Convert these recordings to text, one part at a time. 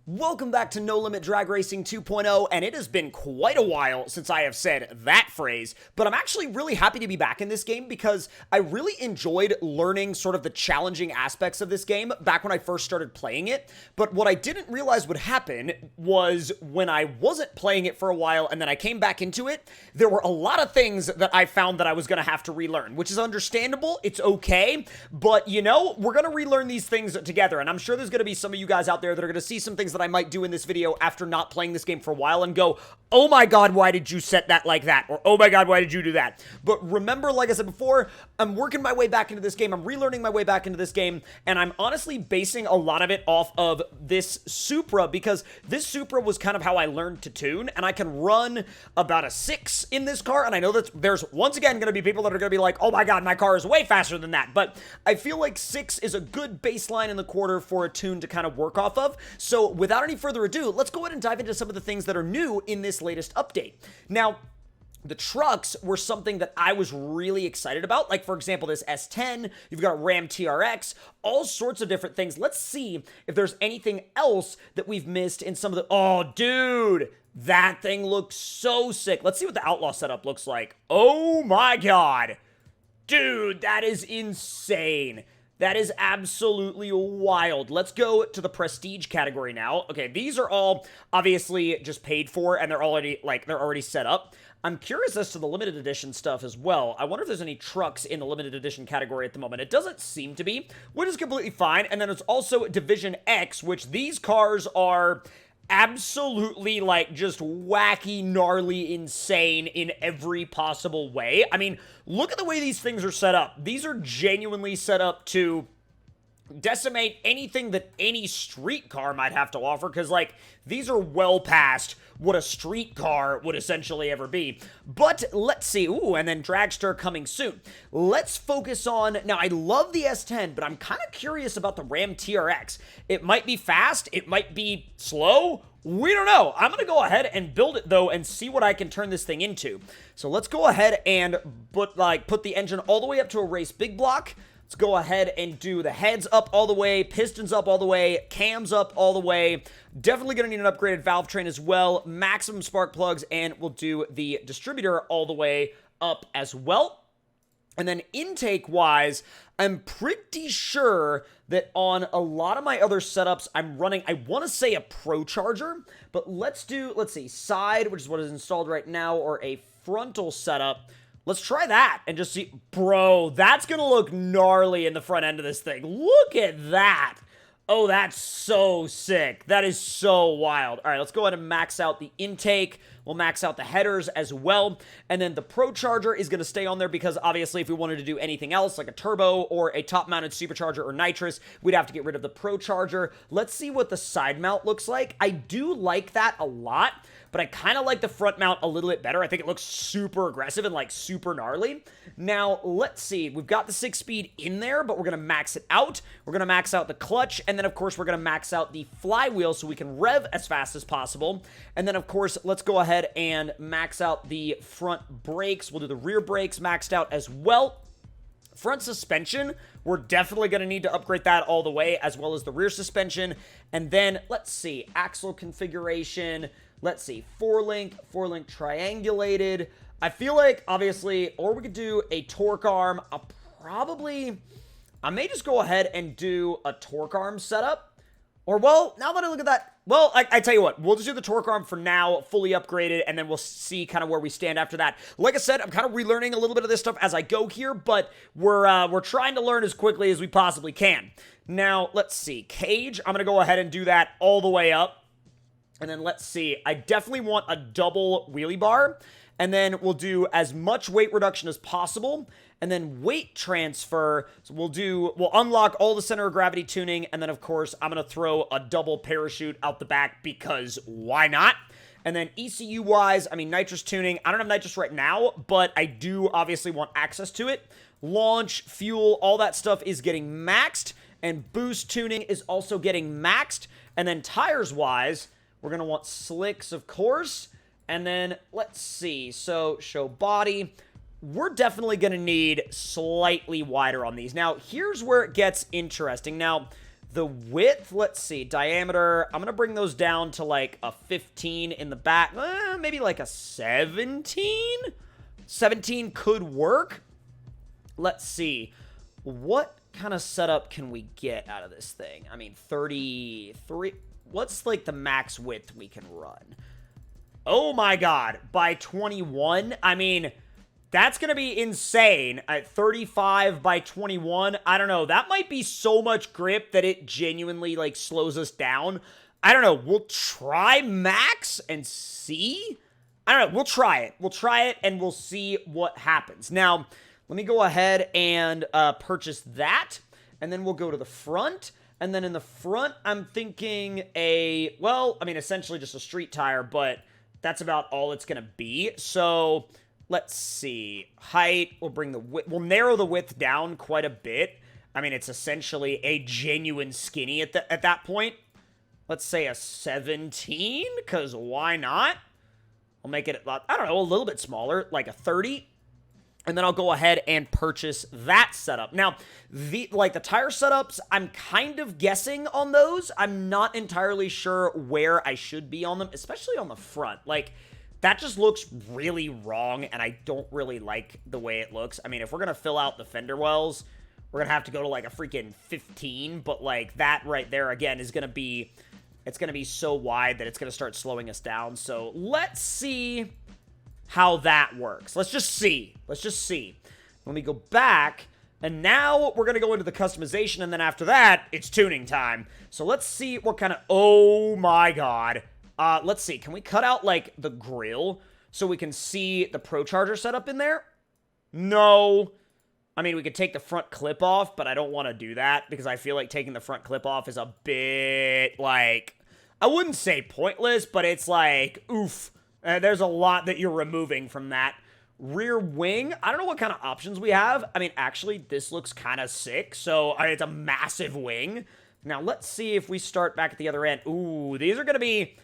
Welcome back to No Limit Drag Racing 2.0, and it has been quite a while since I have said that phrase, but I'm actually really happy to be back in this game because I really enjoyed learning sort of the challenging aspects of this game back when I first started playing it, but what I didn't realize would happen was when I wasn't playing it for a while and then I came back into it, there were a lot of things that I found that I was going to have to relearn, which is understandable, it's okay, but you know, we're going to relearn these things together, and I'm sure there's going to be some of you guys out there that are going to see some things that I might do in this video after not playing this game for a while and go, oh my god, why did you set that like that? Or, oh my god, why did you do that? But remember, like I said before, I'm working my way back into this game, I'm relearning my way back into this game, and I'm honestly basing a lot of it off of this Supra, because this Supra was kind of how I learned to tune, and I can run about a 6 in this car, and I know that there's, once again, going to be people that are going to be like, oh my god, my car is way faster than that, but I feel like 6 is a good baseline in the quarter for a tune to kind of work off of. So without any further ado, let's go ahead and dive into some of the things that are new in this latest update. Now, the trucks were something that I was really excited about. Like, for example, this S10, you've got a Ram TRX, all sorts of different things. Let's see if there's anything else that we've missed in some of the... Oh, dude, that thing looks so sick. Let's see what the Outlaw setup looks like. Oh my god. Dude, that is insane. That is absolutely wild. Let's go to the prestige category now. Okay, these are all obviously just paid for and they're already set up. I'm curious as to the limited edition stuff as well. I wonder if there's any trucks in the limited edition category at the moment. It doesn't seem to be, which is completely fine. And then it's also Division X, which these cars are absolutely, like, just wacky, gnarly, insane in every possible way. I mean, look at the way these things are set up. These are genuinely set up to decimate anything that any street car might have to offer, because, like, these are well past what a street car would essentially ever be. But let's see. Ooh, and then Dragster coming soon. Let's focus on... Now, I love the S10, but I'm kind of curious about the Ram TRX. It might be fast. It might be slow. We don't know. I'm going to go ahead and build it, though, and see what I can turn this thing into. So let's go ahead and put the engine all the way up to a race big block. Let's go ahead and do the heads up all the way, pistons up all the way, cams up all the way. Definitely going to need an upgraded valve train as well, maximum spark plugs, and we'll do the distributor all the way up as well. And then intake-wise, I'm pretty sure that on a lot of my other setups, I'm running, I want to say a Pro Charger, but let's see, side, which is what is installed right now, or a frontal setup. Let's try that and just see. Bro, that's going to look gnarly in the front end of this thing. Look at that. Oh, that's so sick. That is so wild. All right, let's go ahead and max out the intake. We'll max out the headers as well. And then the Pro Charger is going to stay on there because obviously if we wanted to do anything else like a turbo or a top-mounted supercharger or nitrous, we'd have to get rid of the Pro Charger. Let's see what the side mount looks like. I do like that a lot, but I kind of like the front mount a little bit better. I think it looks super aggressive and, like, super gnarly. Now, let's see. We've got the 6-speed in there, but we're going to max it out. We're going to max out the clutch, and then, of course, we're going to max out the flywheel so we can rev as fast as possible. And then, of course, let's go ahead and max out the front brakes. We'll do the rear brakes maxed out as well. Front suspension, we're definitely going to need to upgrade that all the way, as well as the rear suspension. And then, let's see, axle configuration... Let's see, four-link triangulated. I feel like, obviously, or we could do a torque arm. I may just go ahead and do a torque arm setup. Or, well, now that I look at that, well, I tell you what, we'll just do the torque arm for now, fully upgraded, and then we'll see kind of where we stand after that. Like I said, I'm kind of relearning a little bit of this stuff as I go here, but we're trying to learn as quickly as we possibly can. Now, let's see, cage, I'm going to go ahead and do that all the way up. And then let's see, I definitely want a double wheelie bar. And then we'll do as much weight reduction as possible. And then weight transfer, so we'll unlock all the center of gravity tuning. And then, of course, I'm going to throw a double parachute out the back because why not? And then ECU-wise, I mean, nitrous tuning. I don't have nitrous right now, but I do obviously want access to it. Launch, fuel, all that stuff is getting maxed. And boost tuning is also getting maxed. And then tires-wise... We're going to want slicks, of course. And then, let's see. So, show body. We're definitely going to need slightly wider on these. Now, here's where it gets interesting. Now, The width, let's see, diameter, I'm going to bring those down to like a 15 in the back. Maybe like a 17? 17 could work. Let's see. What kind of setup can we get out of this thing? I mean, 33. What's like the max width we can run? Oh my god. By 21? I mean, that's going to be insane. At 35 by 21, I don't know. That might be so much grip that it genuinely like slows us down. I don't know. We'll try max and see. I don't know. We'll try it. We'll try it and we'll see what happens. Now, let me go ahead and purchase that, and then we'll go to the front, and then in the front, I'm thinking essentially just a street tire, but that's about all it's going to be. So, let's see. Height, we'll narrow the width down quite a bit. I mean, it's essentially a genuine skinny at that point. Let's say a 17, because why not? I'll make it, I don't know, a little bit smaller, like a 30. And then I'll go ahead and purchase that setup. Now, the tire setups, I'm kind of guessing on those. I'm not entirely sure where I should be on them, especially on the front. Like, that just looks really wrong, and I don't really like the way it looks. I mean, if we're going to fill out the fender wells, we're going to have to go to, like, a freaking 15. But, like, that right there, again, is going to be... It's going to be so wide that it's going to start slowing us down. So, let's see how that works. Let's just see. Let me go back, and now we're going to go into the customization, and then after that, it's tuning time. So let's see what kind of... Oh my god. Let's see. Can we cut out, like, the grill so we can see the Pro Charger setup in there? No. I mean, we could take the front clip off, but I don't want to do that because I feel like taking the front clip off is a bit, like... I wouldn't say pointless, but it's like, oof. There's a lot that you're removing from that. Rear wing, I don't know what kind of options we have. I mean, actually, this looks kind of sick. So, it's a massive wing. Now, let's see if we start back at the other end. Ooh, these are going to be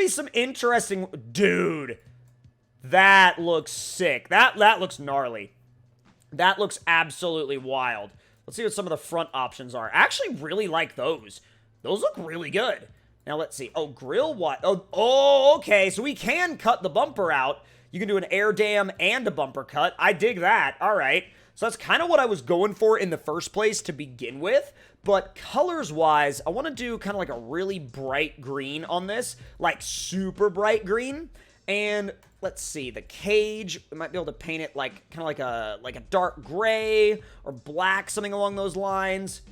some interesting... Dude, that looks sick. That looks gnarly. That looks absolutely wild. Let's see what some of the front options are. I actually really like those. Those look really good. Now, let's see. Oh, grill what? Oh, okay. So we can cut the bumper out. You can do an air dam and a bumper cut. I dig that. All right. So that's kind of what I was going for in the first place to begin with. But colors-wise, I want to do kind of like a really bright green on this. Like super bright green. And let's see. The cage, we might be able to paint it like kind of like a dark gray or black, something along those lines.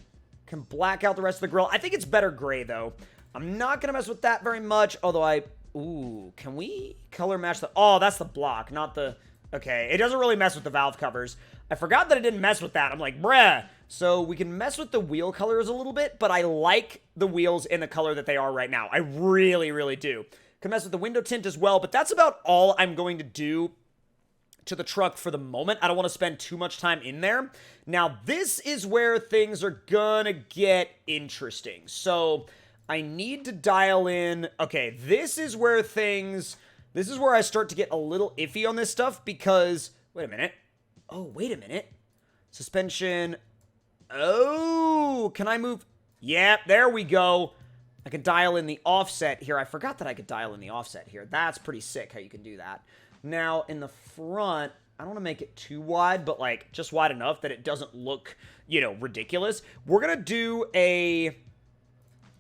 Can black out the rest of the grill. I think it's better gray, though. I'm not going to mess with that very much, although ooh, can we color match the... Oh, that's the block, not the... Okay, it doesn't really mess with the valve covers. I forgot that it didn't mess with that. I'm like, bruh. So we can mess with the wheel colors a little bit, but I like the wheels in the color that they are right now. I really, really do. Can mess with the window tint as well, but that's about all I'm going to do to the truck for the moment. I don't want to spend too much time in there. Now, this is where things are gonna get interesting. So... I need to dial in... Okay, this is where I start to get a little iffy on this stuff because... Wait a minute. Oh, wait a minute. Suspension. Oh, can I move? Yeah, there we go. I can dial in the offset here. I forgot that I could dial in the offset here. That's pretty sick how you can do that. Now, in the front, I don't want to make it too wide, but, like, just wide enough that it doesn't look, ridiculous. We're going to do a...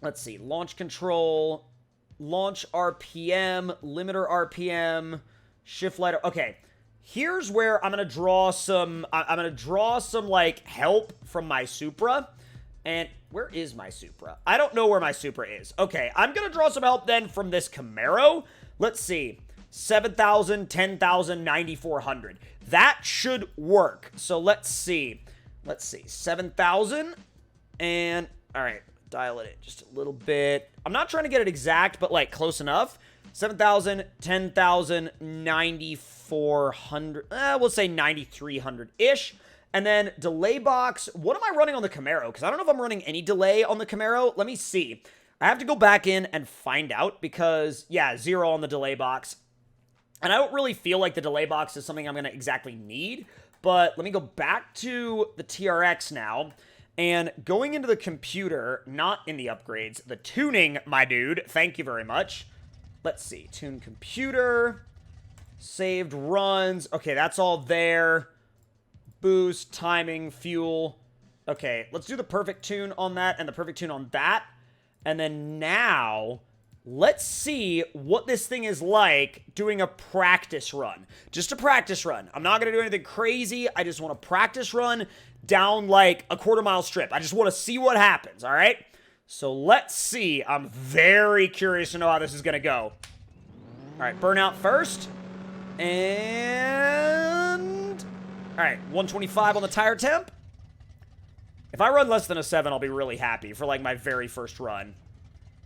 Let's see, launch control, launch RPM, limiter RPM, shift lighter. Okay, here's where I'm going to draw some, like, help from my Supra. And where is my Supra? I don't know where my Supra is. Okay, I'm going to draw some help then from this Camaro. Let's see, 7,000, 10,000, 9,400. That should work. So let's see. 7,000 and, all right. Dial it in just a little bit. I'm not trying to get it exact, but like close enough. 7,000, 10,000, 9,400. We'll say 9,300-ish. And then delay box. What am I running on the Camaro? Because I don't know if I'm running any delay on the Camaro. Let me see. I have to go back in and find out because, yeah, 0 on the delay box. And I don't really feel like the delay box is something I'm going to exactly need. But let me go back to the TRX now. And going into the computer, not in the upgrades, the tuning, my dude, thank you very much. Let's see, tune computer, saved runs. Okay, that's all there. Boost, timing, fuel. Okay, let's do the perfect tune on that and the perfect tune on that. And then now, let's see what this thing is like doing a practice run. Just a practice run. I'm not going to do anything crazy. I just want a practice run down like a quarter-mile strip. I just want to see what happens, all right? So let's see. I'm very curious to know how this is going to go. All right, burnout first. And... all right, 125 on the tire temp. If I run less than a 7, I'll be really happy for, like, my very first run.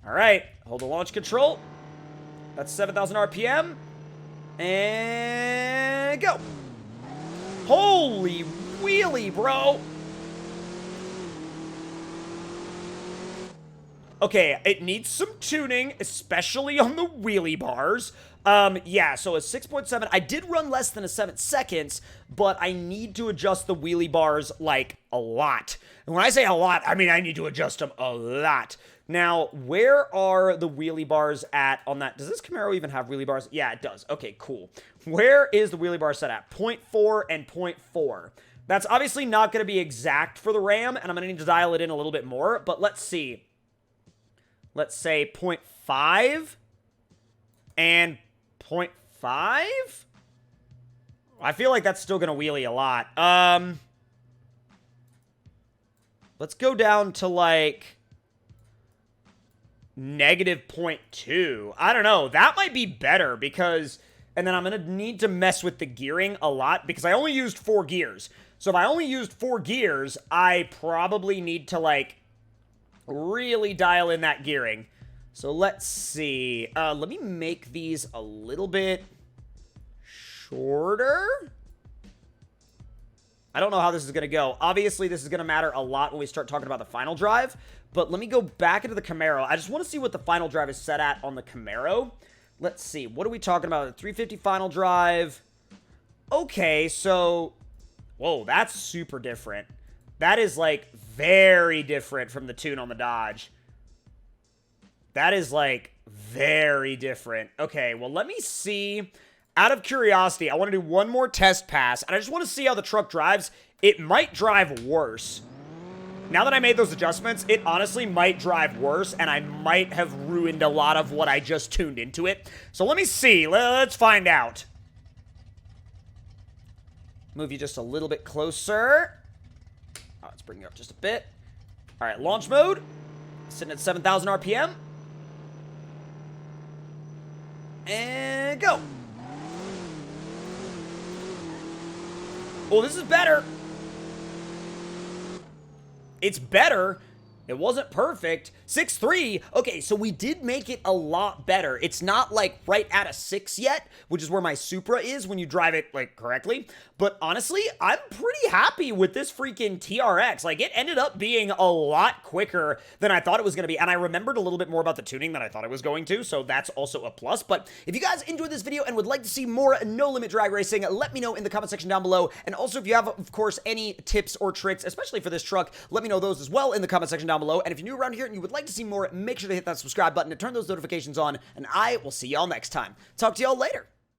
All right, hold the launch control. That's 7,000 RPM. And go. Holy wheelie, bro. Okay, it needs some tuning, especially on the wheelie bars. Yeah, so a 6.7. I did run less than a 7 seconds, but I need to adjust the wheelie bars, like, a lot. And when I say a lot, I mean I need to adjust them a lot. Now, where are the wheelie bars at on that? Does this Camaro even have wheelie bars? Yeah, it does. Okay, cool. Where is the wheelie bar set at? 0.4 and 0.4. That's obviously not going to be exact for the Ram, and I'm going to need to dial it in a little bit more, but let's see. Let's say 0.5 and 0.5? I feel like that's still going to wheelie a lot. Let's go down to, like, negative 0.2. I don't know. That might be better because... and then I'm going to need to mess with the gearing a lot because I only used 4 gears. So if I only used 4 gears, I probably need to, like, really dial in that gearing. So let's see. Let me make these a little bit shorter. I don't know how this is going to go. Obviously, this is going to matter a lot when we start talking about the final drive. But let me go back into the Camaro. I just want to see what the final drive is set at on the Camaro. Let's see. What are we talking about? The 350 final drive. Okay, so... whoa, that's super different. That is, like, very different from the tune on the Dodge. That is, like, very different. Okay, well, let me see. Out of curiosity, I want to do one more test pass, and I just want to see how the truck drives. It might drive worse. Now that I made those adjustments, it honestly might drive worse, and I might have ruined a lot of what I just tuned into it. So let me see. Let's find out. Move you just a little bit closer. Oh, let's bring you up just a bit. All right, launch mode. Sitting at 7,000 RPM. And go. Oh, this is better. It's better. It wasn't perfect. 6.3. Okay, so we did make it a lot better. It's not, like, right at a 6 yet, which is where my Supra is when you drive it, like, correctly. But honestly, I'm pretty happy with this freaking TRX. Like, it ended up being a lot quicker than I thought it was going to be. And I remembered a little bit more about the tuning than I thought it was going to, so that's also a plus. But if you guys enjoyed this video and would like to see more No Limit Drag Racing, let me know in the comment section down below. And also, if you have, of course, any tips or tricks, especially for this truck, let me know those as well in the comment section down below. And if you're new around here and you would like to see more, make sure to hit that subscribe button and turn those notifications on, and I will see y'all next time. Talk to y'all later.